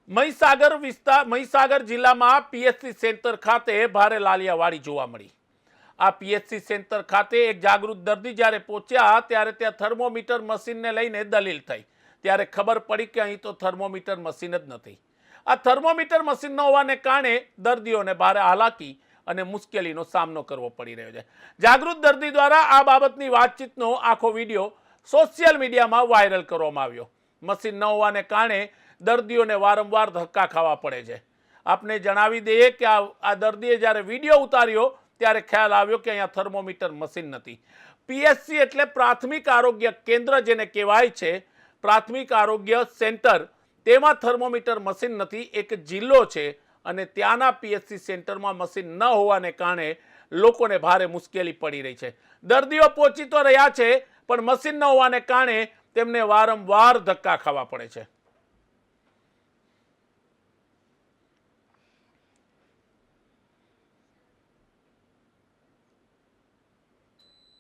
મહીસાગર જિલ્લામાં PHC centre ખાતે ભારે લાલિયાવાડી જોવા મળી। આ પીએચસી સેન્ટર ખાતે એક જાગૃત દર્દી જ્યારે પહોંચ્યા ત્યારે ત્યાં થર્મોમીટર મશીનને લઈને દલીલ થઈ। ત્યારે ખબર પડી કે અહીં તો થર્મોમીટર મશીન જ નથી। આ થર્મોમીટર મશીન ન હોવાને કારણે દર્દીઓને ભારે હાલાકી અને મુશ્કેલીનો સામનો કરવો પડી રહ્યો છે। જાગૃત દર્દી દ્વારા આ બાબતની વાતચીતનો આખો વિડીયો સોશિયલ મીડિયામાં વાયરલ કરવામાં આવ્યો। મશીન ન હોવાને કારણે દર્દીઓને વારંવાર ધક્કા ખાવા પડે છે। આપને જણાવી દઈએ કે આ દર્દીએ જ્યારે વિડીયો ઉતાર્યો ત્યારે ખ્યાલ આવ્યો કે અહીંયા થર્મોમીટર મશીન નથી। પીએચસી એટલે પ્રાથમિક આરોગ્ય કેન્દ્ર જેને કહેવાય છે, પ્રાથમિક આરોગ્ય સેન્ટર, તેમાં થર્મોમીટર મશીન નથી। એક જિલ્લો છે અને ત્યાંના પીએચસી સેન્ટરમાં મશીન ન હોવાને કારણે લોકોને ભારે મુશ્કેલી પડી રહી છે। દર્દીઓ પહોંચી તો રહ્યા છે પણ મશીન ન હોવાને કારણે તેમને વારંવાર ધક્કા ખાવા પડે છે।